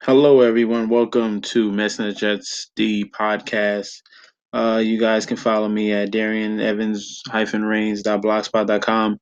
Hello, everyone. Welcome to Messing Jets, the podcast. You guys can follow me at Darian Evans-Reigns.blogspot.com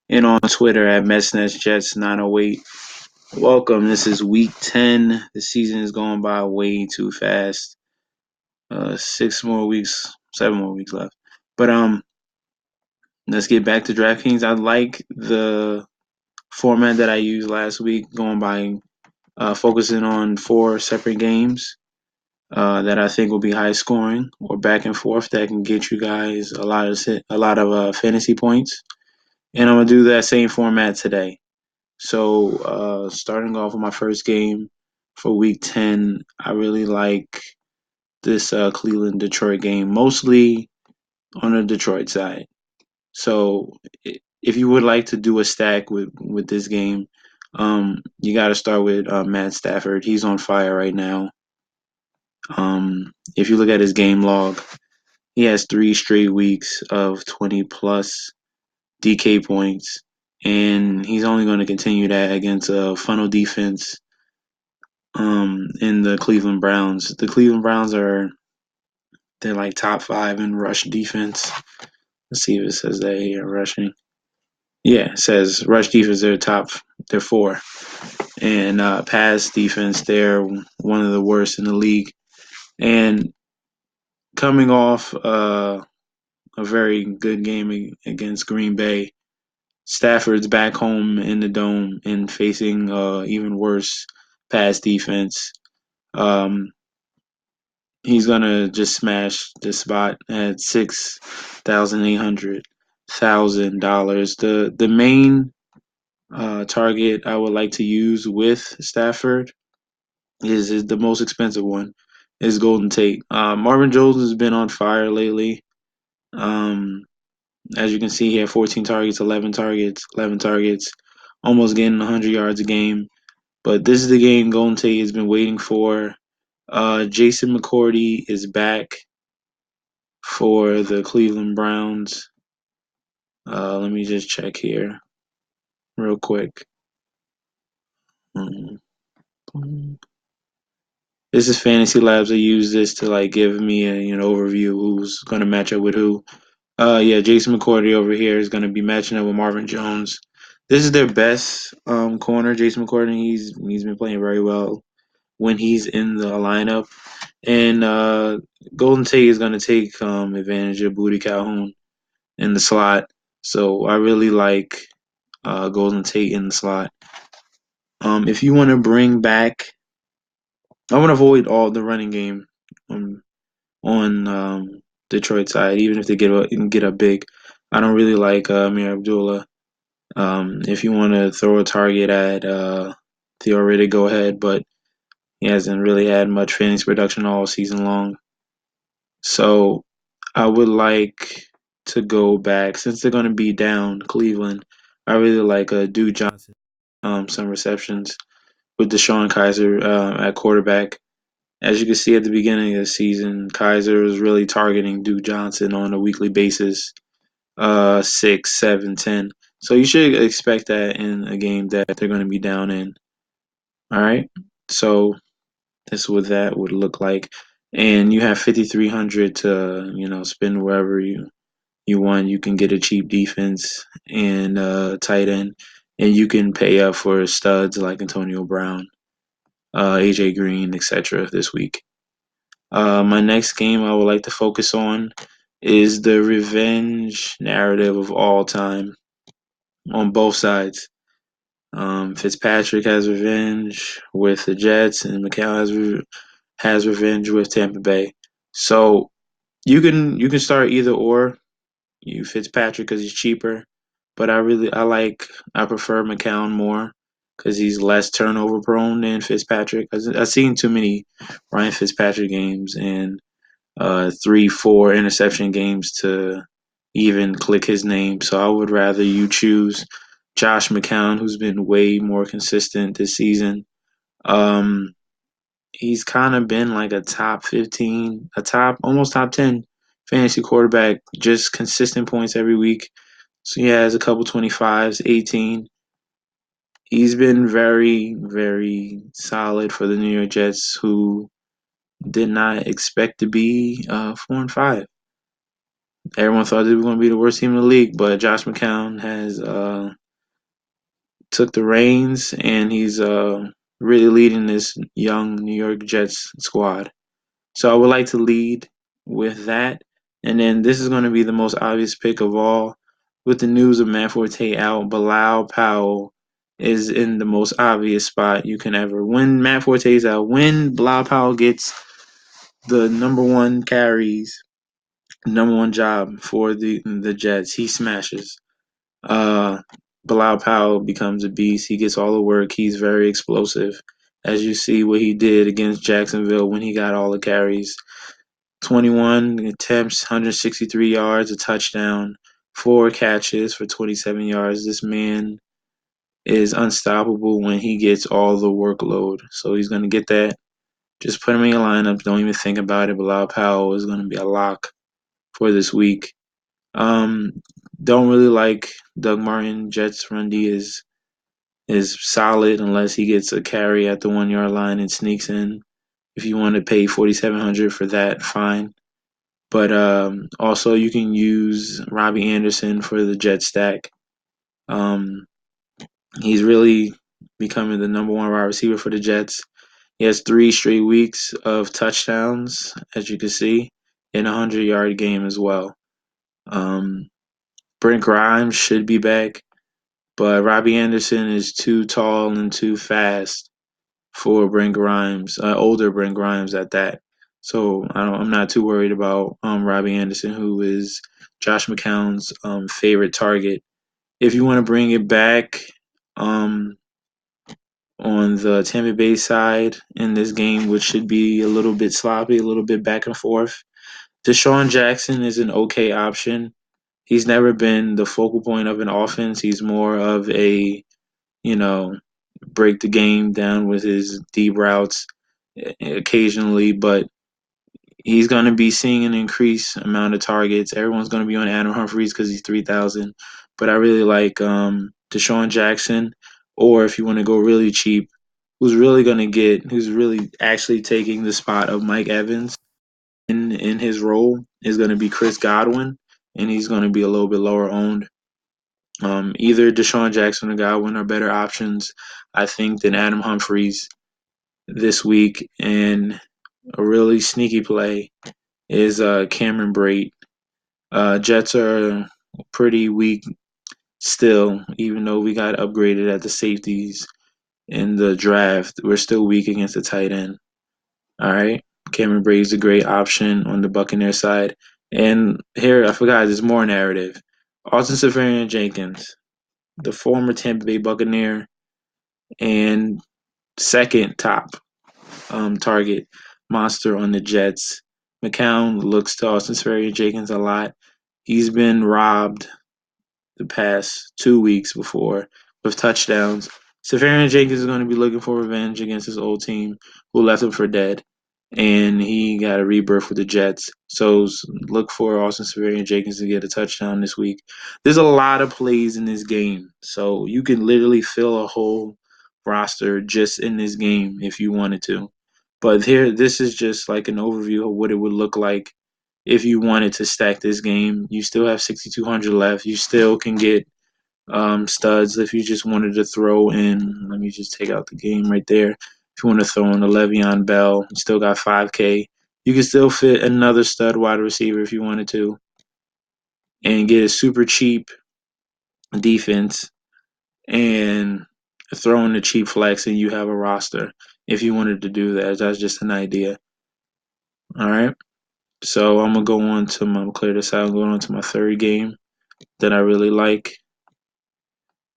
and on Twitter at MessNetJets908. Welcome. This is week 10. The season is going by way too fast. 6 more weeks, 7 more weeks left. But let's get back to DraftKings. I like the format that I used last week, going by focusing on four separate games that I think will be high scoring or back and forth that can get you guys a lot of fantasy points. And I'm gonna do that same format today. So starting off with my first game for Week 10, I really like this Cleveland Detroit game, mostly on the Detroit side. So if you would like to do a stack with this game, you got to start with Matt Stafford. He's on fire right now. If you look at his game log, he has 3 straight weeks of 20 plus DK points, and he's only going to continue that against a funnel defense in the Cleveland Browns. The Cleveland Browns they're like top five in rush defense. Let's see if it says that here rushing. Yeah, it says rush defense they're four, and pass defense they're one of the worst in the league. And coming off a very good game against Green Bay, Stafford's back home in the dome and facing even worse pass defense. Um, he's gonna just smash the spot at $6,800,000. The main target I would like to use with Stafford is the most expensive one is Golden Tate. Marvin Jones has been on fire lately. Um, As you can see, he had 14 targets, 11 targets, almost getting 100 yards a game. But this is the game Golden Tate has been waiting for. Jason McCourty is back for the Cleveland Browns. Let me just check here real quick. Um, This is Fantasy Labs. I use this to like give me an overview of who's going to match up with who. Yeah, Jason McCourty over here is going to be matching up with Marvin Jones. This is their best corner, Jason McCourty. He's been playing very well when he's in the lineup, and Golden Tate is going to take advantage of Booty Calhoun in the slot. So I really like Golden Tate in the slot. If you want to bring back, I want to avoid all the running game on Detroit side, even if they get up big. I don't really like Amir Abdullah. If you want to throw a target at Theoretic, go ahead, but he hasn't really had much fantasy production all season long. So I would like to go back since they're going to be down Cleveland. I really like Duke Johnson, some receptions with Deshaun Kaiser at quarterback. As you can see at the beginning of the season, Kaiser was really targeting Duke Johnson on a weekly basis, 6, 7, 10. So you should expect that in a game that they're going to be down in. All right. So this is what that would look like, and you have 5,300 to spend wherever you want. You can get a cheap defense and tight end, and you can pay up for studs like Antonio Brown, AJ Green, etc. this week. My next game I would like to focus on is the revenge narrative of all time on both sides. Fitzpatrick has revenge with the Jets, and McCown has revenge with Tampa Bay. So you can start either or. You Fitzpatrick because he's cheaper, but I prefer McCown more because he's less turnover prone than Fitzpatrick. I've seen too many Ryan Fitzpatrick games and 3, 4 interception games to even click his name. So I would rather you choose Josh McCown, who's been way more consistent this season. Um, he's kind of been like a top 15, almost top 10 fantasy quarterback, just consistent points every week. So he has a couple 25s, 18. He's been very, very solid for the New York Jets, who did not expect to be 4-5. Everyone thought they were going to be the worst team in the league, but Josh McCown has took the reins, and he's really leading this young New York Jets squad. So I would like to lead with that. And then this is going to be the most obvious pick of all. With the news of Matt Forte out, Bilal Powell is in the most obvious spot you can ever. When Matt Forte's out, when Bilal Powell gets the number one carries, number one job for the Jets, he smashes. Uh, Bilal Powell becomes a beast. He gets all the work. He's very explosive. As you see what he did against Jacksonville when he got all the carries. 21 attempts, 163 yards, a touchdown, four catches for 27 yards. This man is unstoppable when he gets all the workload. So he's going to get that. Just put him in your lineups. Don't even think about it. Bilal Powell is going to be a lock for this week. Um, don't really like Doug Martin. Jets run D is solid unless he gets a carry at the 1 yard line and sneaks in. If you want to pay 4,700 for that, fine. But also you can use Robbie Anderson for the jet stack. Um, he's really becoming the number one wide receiver for the Jets. He has 3 straight weeks of touchdowns, as you can see, in a 100-yard game as well. Um, Brent Grimes should be back, but Robbie Anderson is too tall and too fast for Brent Grimes, older Brent Grimes at that. So I'm not too worried about Robbie Anderson, who is Josh McCown's favorite target. If you want to bring it back um, on the Tampa Bay side in this game, which should be a little bit sloppy, a little bit back and forth, Deshaun Jackson is an okay option. He's never been the focal point of an offense. He's more of a, you know, break the game down with his deep routes occasionally, but he's going to be seeing an increased amount of targets. Everyone's going to be on Adam Humphries because he's 3,000, but I really like Deshaun Jackson, or if you want to go really cheap, who's really actually taking the spot of Mike Evans in his role is going to be Chris Godwin, and he's going to be a little bit lower owned. Either Deshaun Jackson or Godwin are better options, I think, than Adam Humphries this week. And a really sneaky play is Cameron Brate. Jets are pretty weak still, even though we got upgraded at the safeties in the draft. We're still weak against the tight end. All right. Cameron Brate is a great option on the Buccaneer side. And here, I forgot, there's more narrative. Austin Seferian Jenkins, the former Tampa Bay Buccaneer and second top target monster on the Jets. McCown looks to Austin Seferian-Jenkins a lot. He's been robbed the past 2 weeks before with touchdowns. Seferian-Jenkins is going to be looking for revenge against his old team who left him for dead, and he got a rebirth with the Jets. So look for Austin Seferian-Jenkins to get a touchdown this week. There's a lot of plays in this game, so you can literally fill a whole roster just in this game if you wanted to. But here, this is just like an overview of what it would look like if you wanted to stack this game. You still have 6,200 left. You still can get studs if you just wanted to throw in. Let me just take out the game right there. If you want to throw in a Le'Veon Bell, you still got 5K. You can still fit another stud wide receiver if you wanted to, and get a super cheap defense and throw in a cheap flex, and you have a roster. If you wanted to do that, that's just an idea. All right. So I'm gonna go on to my clear this out. I'm going on to my third game that I really like.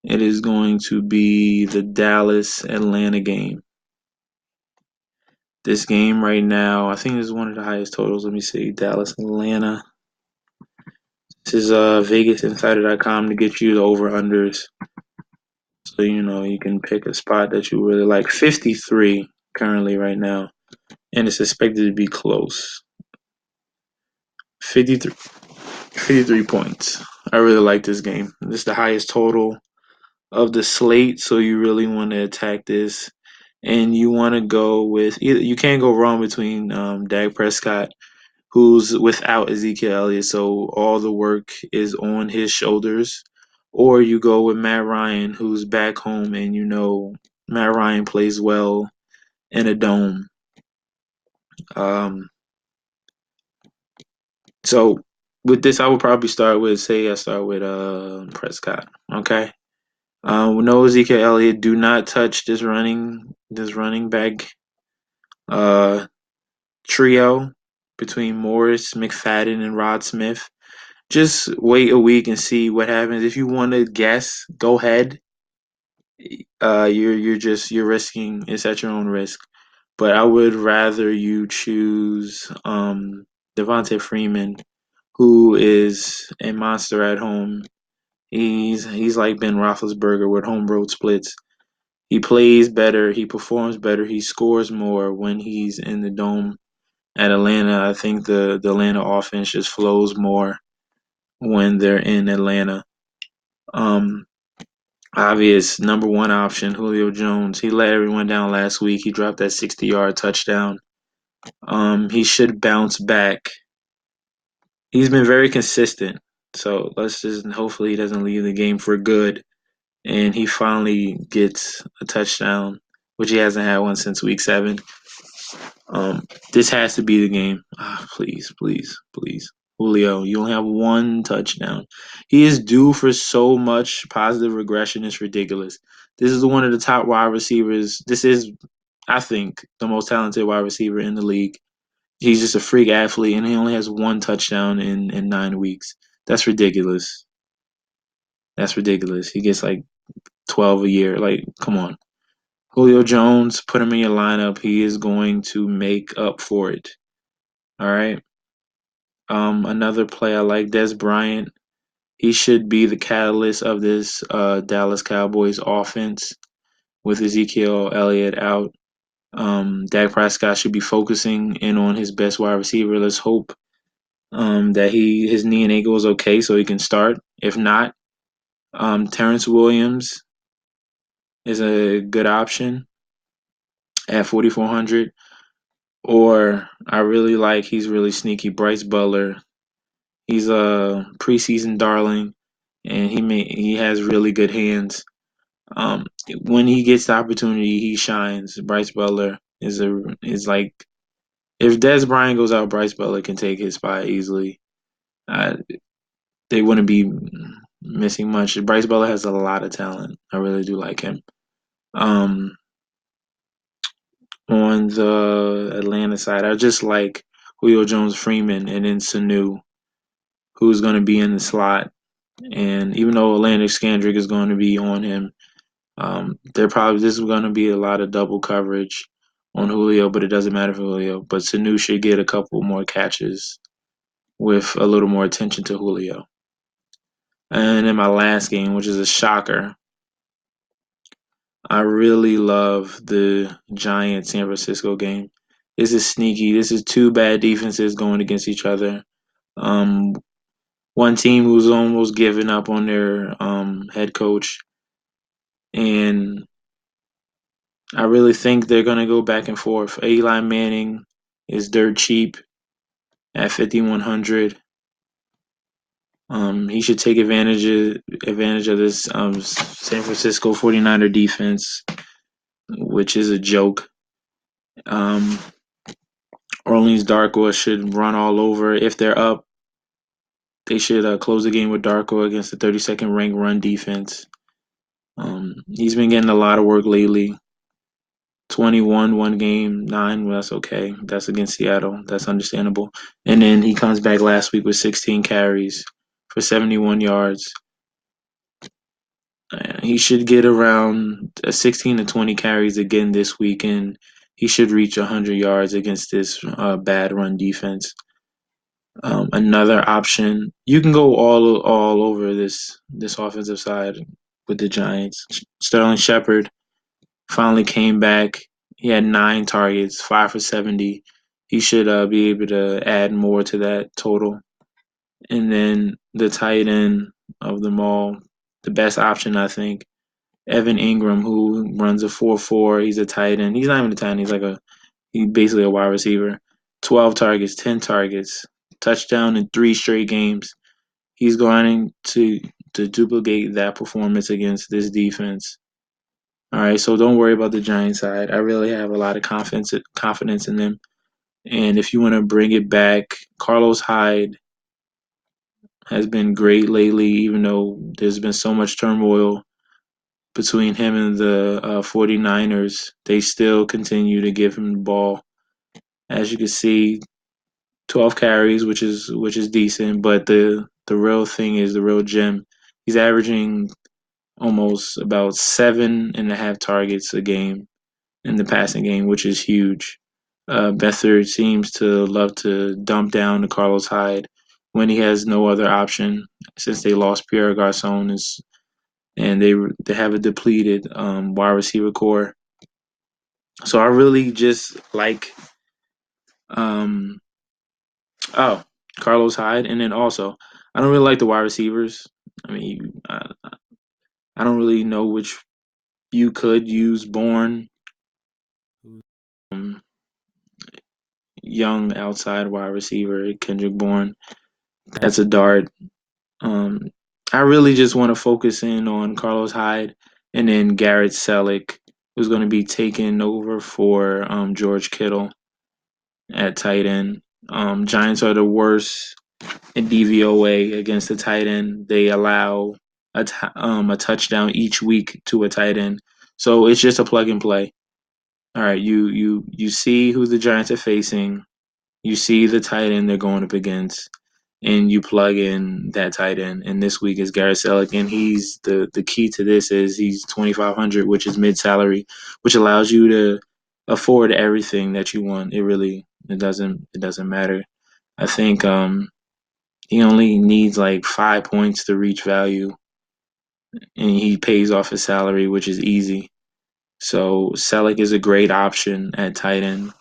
It is going to be the Dallas Atlanta game. This game right now, I think, is one of the highest totals. Let me see. Dallas Atlanta. This is VegasInsider.com to get you the over unders. So you can pick a spot that you really like. 53 currently right now, and it's expected to be close. 53 points. I really like this game. This is the highest total of the slate, so you really want to attack this. And you want to go with either, you can't go wrong between Dak Prescott, who's without Ezekiel Elliott, so all the work is on his shoulders, or you go with Matt Ryan, who's back home, and Matt Ryan plays well in a dome. Um, so with this, I would probably start with, say I start with Prescott. Okay. No Ezekiel Elliott. Do not touch this running back uh trio between Morris, McFadden, and Rod Smith. Just wait a week and see what happens. If you want to guess, go ahead. You're risking. It's at your own risk. But I would rather you choose Devontae Freeman, who is a monster at home. He's like Ben Roethlisberger with home road splits. He plays better. He performs better. He scores more when he's in the dome at Atlanta. I think the Atlanta offense just flows more when they're in Atlanta. Um, Obvious number one option, Julio Jones. He let everyone down last week. He dropped that 60-yard touchdown. He should bounce back. He's been very consistent. So let's just hopefully he doesn't leave the game for good and he finally gets a touchdown, which he hasn't had one since week 7. This has to be the game. Please, please, please. Julio, you only have one touchdown. He is due for so much positive regression. It's ridiculous. This is one of the top wide receivers. This is, I think, the most talented wide receiver in the league. He's just a freak athlete, and he only has one touchdown in 9 weeks. That's ridiculous. That's ridiculous. He gets like 12 a year. Like, come on. Julio Jones, put him in your lineup. He is going to make up for it. All right. Another play I like, Des Bryant. He should be the catalyst of this Dallas Cowboys offense with Ezekiel Elliott out. Dak Prescott should be focusing in on his best wide receiver. Let's hope that his knee and ankle is okay so he can start. If not, Terrence Williams is a good option at 4,400. Or I really like, he's really sneaky, Bryce Butler. He's a preseason darling, and he has really good hands. When he gets the opportunity, he shines. Bryce Butler is like, if Des Bryant goes out, Bryce Butler can take his spot easily. Uh, they wouldn't be missing much. Bryce Butler has a lot of talent. I really do like him. Um, on the Atlanta side, I just like Julio Jones Freeman and then Sanu, who's going to be in the slot. And even though Atlantic Scandrick is going to be on him, this is going to be a lot of double coverage on Julio, but it doesn't matter for Julio. But Sanu should get a couple more catches with a little more attention to Julio. And in my last game, which is a shocker, I really love the Giants San Francisco game. This is sneaky. This is two bad defenses going against each other. Um, One team who's almost given up on their head coach, and I really think they're gonna go back and forth. Eli Manning is dirt cheap at 5,100. He should take advantage of this San Francisco 49er defense, which is a joke. Um, Orleans Darko should run all over. If they're up, they should close the game with Darko against the 32nd ranked run defense. He's been getting a lot of work lately. 21 one game, 9, well, that's okay. That's against Seattle. That's understandable. And then he comes back last week with 16 carries for 71 yards. He should get around 16 to 20 carries again this week, and he should reach 100 yards against this bad run defense. Another option, you can go all over this offensive side with the Giants. Sterling Shepard finally came back. He had 9 targets, 5 for 70. He should be able to add more to that total. And then the tight end of them all, the best option, I think, Evan Ingram, who runs a 4.4. He's a tight end. He's not even a tight end. He's basically a wide receiver. 12 targets, 10 targets, touchdown in 3 straight games. He's going to duplicate that performance against this defense. All right, so don't worry about the Giants side. I really have a lot of confidence in them. And if you want to bring it back, Carlos Hyde has been great lately, even though there's been so much turmoil between him and the 49ers. They still continue to give him the ball. As you can see, 12 carries, which is decent, but the real thing is the real gem. He's averaging almost about 7.5 targets a game in the passing game, which is huge. Beathard seems to love to dump down to Carlos Hyde when he has no other option since they lost Pierre Garcon and they have a depleted wide receiver core. So I really just like um, oh, Carlos Hyde, and then also I don't really like the wide receivers. I mean, I don't really know which you could use. Bourne, um, young outside wide receiver, Kendrick Bourne. That's a dart. Um, I really just want to focus in on Carlos Hyde and then Garrett Selleck, who's going to be taking over for George Kittle at tight end. Giants are the worst in DVOA against the tight end. They allow a touchdown each week to a tight end, so it's just a plug and play. All right, you see who the Giants are facing. You see the tight end they're going up against, and you plug in that tight end. And this week is Garrett Selleck, and he's the key to this is he's 2,500, which is mid salary, which allows you to afford everything that you want. It doesn't matter. I think he only needs like 5 points to reach value, and he pays off his salary, which is easy. So Selleck is a great option at tight end.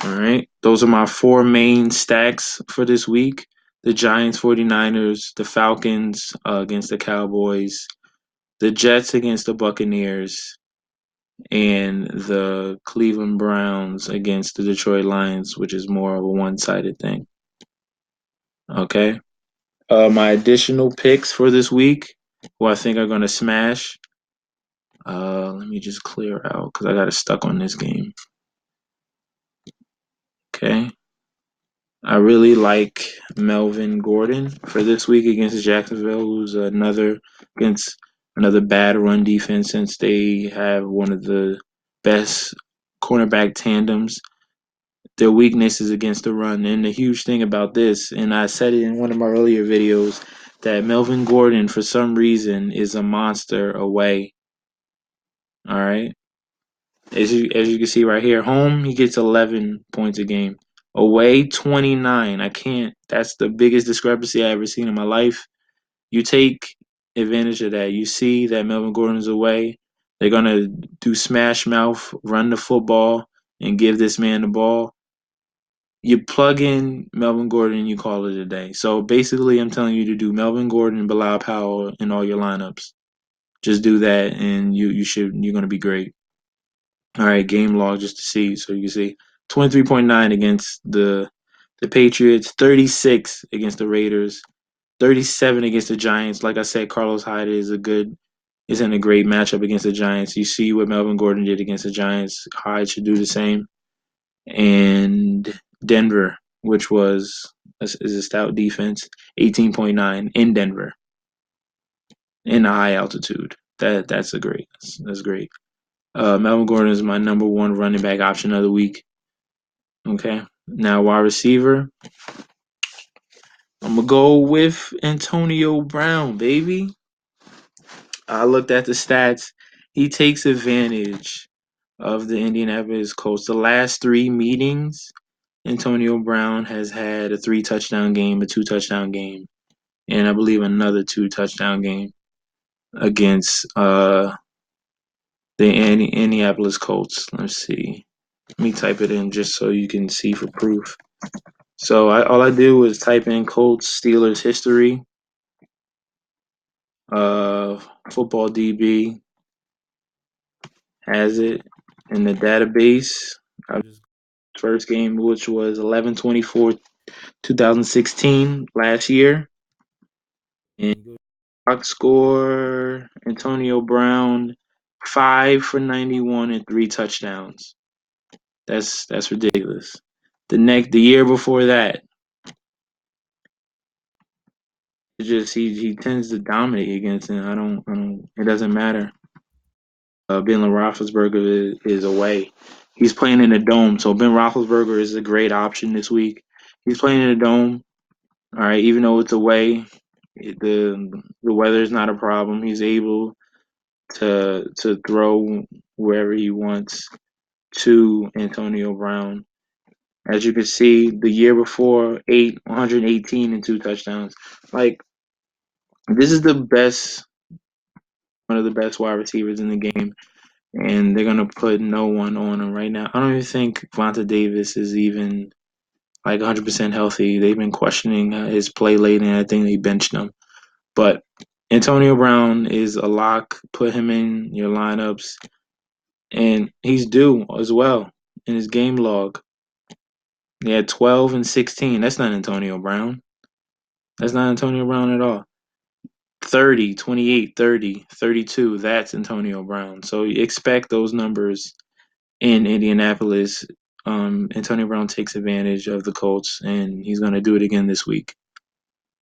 All right. Those are my four main stacks for this week. The Giants, 49ers, the Falcons against the Cowboys, the Jets against the Buccaneers, and the Cleveland Browns against the Detroit Lions, which is more of a one-sided thing. Okay. My additional picks for this week, who I think are going to smash. Let me just clear out because I got it stuck on this game. Okay. I really like Melvin Gordon for this week against Jacksonville, who's against another bad run defense since they have one of the best cornerback tandems. Their weakness is against the run. And the huge thing about this, and I said it in one of my earlier videos, that Melvin Gordon, for some reason, is a monster away. All right. As you can see right here, home he gets 11 points a game. Away 29. I can't. That's the biggest discrepancy I ever seen in my life. You take advantage of that. You see that Melvin Gordon's away. They're gonna do smash mouth, run the football, and give this man the ball. You plug in Melvin Gordon and you call it a day. So basically, I'm telling you to do Melvin Gordon and Bilal Powell in all your lineups. Just do that, and you're gonna be great. All right, game log just to see, so you can see 23.9 against the Patriots, 36 against the Raiders, 37 against the Giants. Like I said, Carlos Hyde is in a great matchup against the Giants. You see what Melvin Gordon did against the Giants. Hyde should do the same. And Denver, which is a stout defense, 18.9 in Denver in a high altitude. That's great. Melvin Gordon is my number one running back option of the week. Okay. Now, wide receiver, I'm going to go with Antonio Brown, baby. I looked at the stats. He takes advantage of the Indianapolis Colts. The last 3 meetings, Antonio Brown has had a 3 touchdown game, a 2 touchdown game, and I believe another 2 touchdown game against the Indianapolis Colts. Let's see. Let me type it in just so you can see for proof. So all I did was type in Colts Steelers history, Uh, Football DB has it in the database. First game, which was 11/24/2016 last year. And box score, Antonio Brown, 5 for 91 and 3 touchdowns. That's ridiculous. The year before that, it just he tends to dominate against him. I don't. It doesn't matter. Ben Roethlisberger is away. He's playing in a dome, so Ben Roethlisberger is a great option this week. He's playing in a dome. All right, even though it's away, the weather is not a problem. He's able to throw wherever he wants to Antonio Brown. As you can see, the year before, 118 and 2 touchdowns. Like, this is the best, one of the best wide receivers in the game, and they're gonna put no one on him right now. I don't even think Vonta Davis is even like 100% healthy. They've been questioning his play late, and I think they benched him. But Antonio Brown is a lock. Put him in your lineups, and he's due as well in his game log. He had 12 and 16. That's not Antonio Brown. That's not Antonio Brown at all. 30, 28, 30, 32. That's Antonio Brown. So you expect those numbers in Indianapolis. Antonio Brown takes advantage of the Colts, and he's going to do it again this week.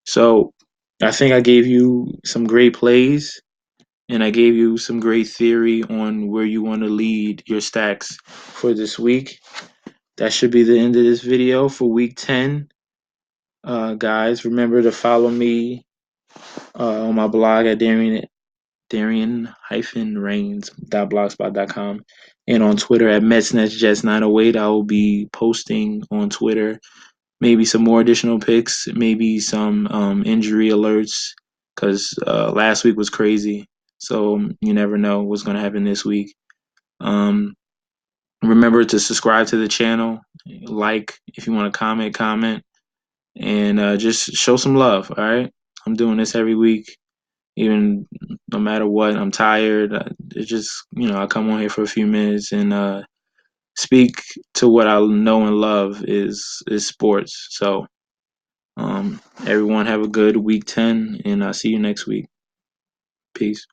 So I think I gave you some great plays, and I gave you some great theory on where you want to lead your stacks for this week. That should be the end of this video for week 10. Guys, remember to follow me on my blog at Darian-Reigns.blogspot.com and on Twitter at MetsNetsJets908. I will be posting on Twitter maybe some more additional picks, maybe some injury alerts, because last week was crazy. So you never know what's going to happen this week. Um, Remember to subscribe to the channel, like if you want to comment, and just show some love. All right, I'm doing this every week, even no matter what. I'm tired. It's just I come on here for a few minutes and speak to what I know and love is sports. So everyone have a good week 10, and I'll see you next week. Peace.